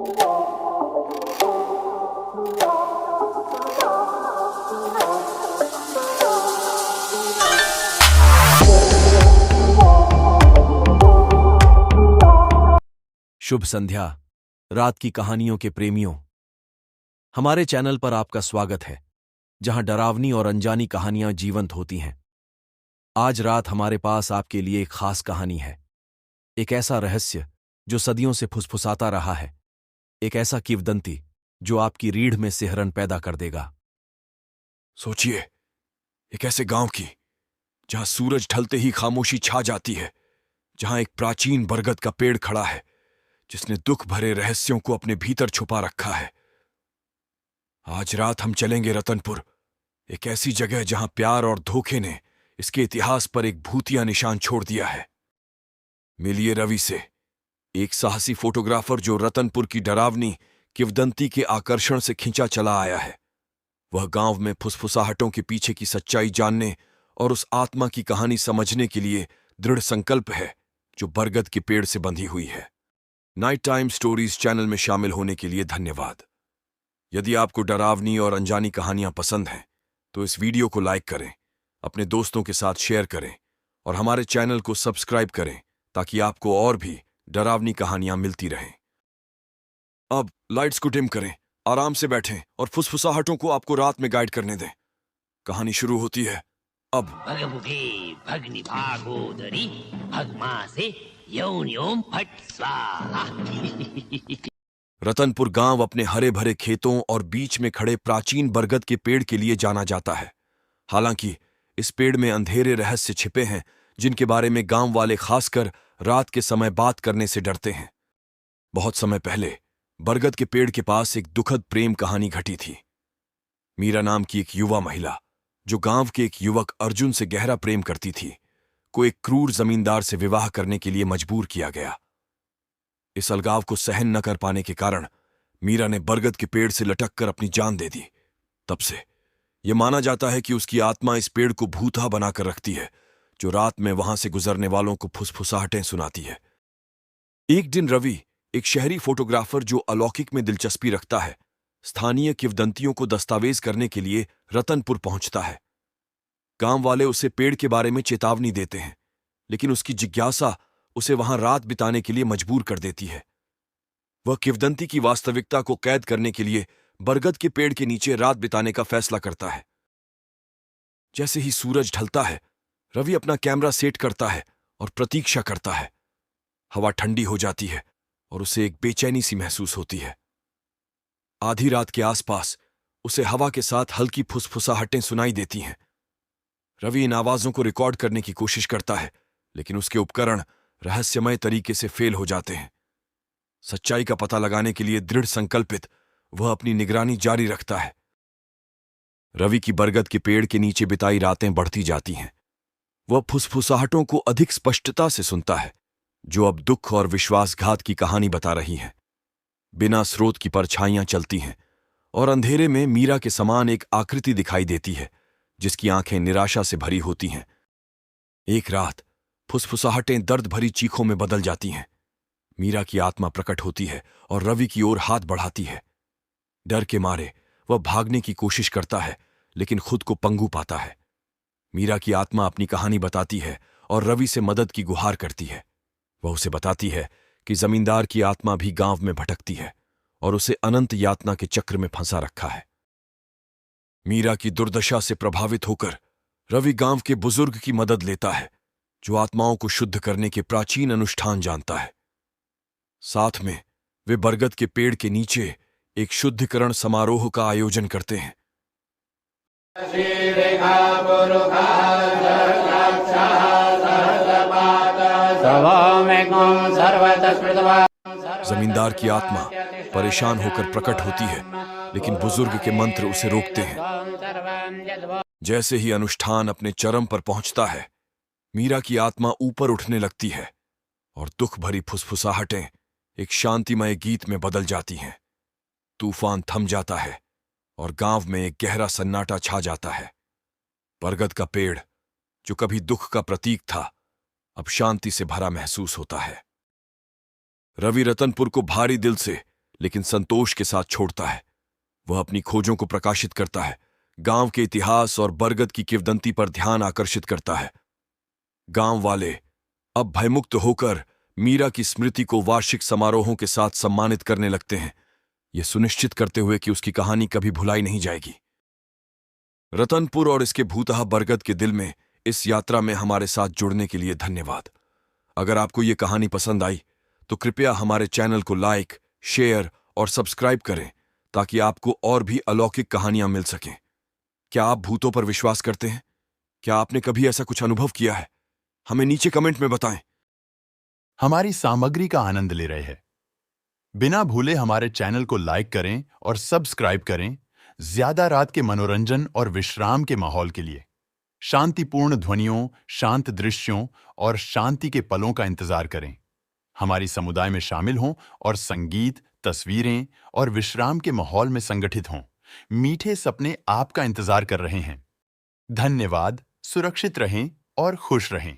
शुभ संध्या, रात की कहानियों के प्रेमियों। हमारे चैनल पर आपका स्वागत है, जहां डरावनी और अनजानी कहानियां जीवंत होती हैं। आज रात हमारे पास आपके लिए एक खास कहानी है। एक ऐसा रहस्य जो सदियों से फुसफुसाता रहा है। एक ऐसा किंवदंती जो आपकी रीढ़ में सिहरन पैदा कर देगा। सोचिए, एक ऐसे गांव की जहां सूरज ढलते ही खामोशी छा जाती है, जहां एक प्राचीन बरगद का पेड़ खड़ा है जिसने दुख भरे रहस्यों को अपने भीतर छुपा रखा है। आज रात हम चलेंगे रतनपुर, एक ऐसी जगह जहां प्यार और धोखे ने इसके इतिहास पर एक भूतिया निशान छोड़ दिया है। मिलिए रवि से, एक साहसी फोटोग्राफर जो रतनपुर की डरावनी किंवदंती के आकर्षण से खिंचा चला आया है। वह गांव में फुसफुसाहटों के पीछे की सच्चाई जानने और उस आत्मा की कहानी समझने के लिए दृढ़ संकल्प है जो बरगद के पेड़ से बंधी हुई है। नाइट टाइम स्टोरीज चैनल में शामिल होने के लिए धन्यवाद। यदि आपको डरावनी और अनजानी कहानियां पसंद हैं तो इस वीडियो को लाइक करें, अपने दोस्तों के साथ शेयर करें और हमारे चैनल को सब्सक्राइब करें ताकि आपको और भी डरावनी कहानियां मिलती रहें। अब लाइट्स को डिम करें, आराम से बैठें और फुसफुसाहटों को आपको रात में गाइड करने दें। कहानी शुरू होती है अब। भगमुखे भग्नि भागोदरी भगमासे यों यों फट स्वाहा। रतनपुर गांव अपने हरे भरे खेतों और बीच में खड़े प्राचीन बरगद के पेड़ के लिए जाना जाता है। हालांकि इस पेड़ में अंधेरे रहस्य छिपे हैं जिनके बारे में गांव वाले खासकर रात के समय बात करने से डरते हैं। बहुत समय पहले बरगद के पेड़ के पास एक दुखद प्रेम कहानी घटी थी। मीरा नाम की एक युवा महिला जो गांव के एक युवक अर्जुन से गहरा प्रेम करती थी, को एक क्रूर जमींदार से विवाह करने के लिए मजबूर किया गया। इस अलगाव को सहन न कर पाने के कारण मीरा ने बरगद के पेड़ से लटककर अपनी जान दे दी। तब से यह माना जाता है कि उसकी आत्मा इस पेड़ को भूता बनाकर रखती है, जो रात में वहां से गुजरने वालों को फुसफुसाहटें सुनाती है। एक दिन रवि, एक शहरी फोटोग्राफर जो अलौकिक में दिलचस्पी रखता है, स्थानीय किंवदंतियों को दस्तावेज करने के लिए रतनपुर पहुंचता है। गांव वाले उसे पेड़ के बारे में चेतावनी देते हैं, लेकिन उसकी जिज्ञासा उसे वहां रात बिताने के लिए मजबूर कर देती है। वह किंवदंती की वास्तविकता को कैद करने के लिए बरगद के पेड़ के नीचे रात बिताने का फैसला करता है। जैसे ही सूरज ढलता है, रवि अपना कैमरा सेट करता है और प्रतीक्षा करता है। हवा ठंडी हो जाती है और उसे एक बेचैनी सी महसूस होती है। आधी रात के आसपास उसे हवा के साथ हल्की फुसफुसाहटें सुनाई देती हैं। रवि इन आवाजों को रिकॉर्ड करने की कोशिश करता है, लेकिन उसके उपकरण रहस्यमय तरीके से फेल हो जाते हैं। सच्चाई का पता लगाने के लिए दृढ़ संकल्पित वह अपनी निगरानी जारी रखता है। रवि की बरगद के पेड़ के नीचे बिताई रातें बढ़ती जाती हैं। वह फुसफुसाहटों को अधिक स्पष्टता से सुनता है, जो अब दुख और विश्वासघात की कहानी बता रही हैं। बिना स्रोत की परछाइयां चलती हैं और अंधेरे में मीरा के समान एक आकृति दिखाई देती है जिसकी आंखें निराशा से भरी होती हैं। एक रात फुसफुसाहटें दर्द भरी चीखों में बदल जाती हैं। मीरा की आत्मा प्रकट होती है और रवि की ओर हाथ बढ़ाती है। डर के मारे वह भागने की कोशिश करता है, लेकिन खुद को पंगु पाता है। मीरा की आत्मा अपनी कहानी बताती है और रवि से मदद की गुहार करती है। वह उसे बताती है कि जमींदार की आत्मा भी गांव में भटकती है और उसे अनंत यातना के चक्र में फंसा रखा है। मीरा की दुर्दशा से प्रभावित होकर रवि गांव के बुजुर्ग की मदद लेता है, जो आत्माओं को शुद्ध करने के प्राचीन अनुष्ठान जानता है। साथ में वे बरगद के पेड़ के नीचे एक शुद्धिकरण समारोह का आयोजन करते हैं। जमींदार की आत्मा परेशान होकर प्रकट होती है, लेकिन बुजुर्ग के मंत्र उसे रोकते हैं। जैसे ही अनुष्ठान अपने चरम पर पहुंचता है, मीरा की आत्मा ऊपर उठने लगती है और दुख भरी फुसफुसाहटें एक शांतिमय गीत में बदल जाती हैं। तूफान थम जाता है और गांव में एक गहरा सन्नाटा छा जाता है। बरगद का पेड़, जो कभी दुख का प्रतीक था, अब शांति से भरा महसूस होता है। रवि रतनपुर को भारी दिल से लेकिन संतोष के साथ छोड़ता है। वह अपनी खोजों को प्रकाशित करता है, गांव के इतिहास और बरगद की किंवदंती पर ध्यान आकर्षित करता है। गांव वाले अब भयमुक्त होकर मीरा की स्मृति को वार्षिक समारोहों के साथ सम्मानित करने लगते हैं, यह सुनिश्चित करते हुए कि उसकी कहानी कभी भुलाई नहीं जाएगी। रतनपुर और इसके भूतहा बरगद के दिल में इस यात्रा में हमारे साथ जुड़ने के लिए धन्यवाद। अगर आपको ये कहानी पसंद आई तो कृपया हमारे चैनल को लाइक, शेयर और सब्सक्राइब करें ताकि आपको और भी अलौकिक कहानियां मिल सकें। क्या आप भूतों पर विश्वास करते हैं? क्या आपने कभी ऐसा कुछ अनुभव किया है? हमें नीचे कमेंट में बताएं। हमारी सामग्री का आनंद ले रहे हैं? बिना भूले हमारे चैनल को लाइक करें और सब्सक्राइब करें ज्यादा रात के मनोरंजन और विश्राम के माहौल के लिए। शांतिपूर्ण ध्वनियों, शांत दृश्यों और शांति के पलों का इंतजार करें। हमारी समुदाय में शामिल हों और संगीत, तस्वीरें और विश्राम के माहौल में संगठित हों। मीठे सपने आपका इंतजार कर रहे हैं। धन्यवाद, सुरक्षित रहें और खुश रहें।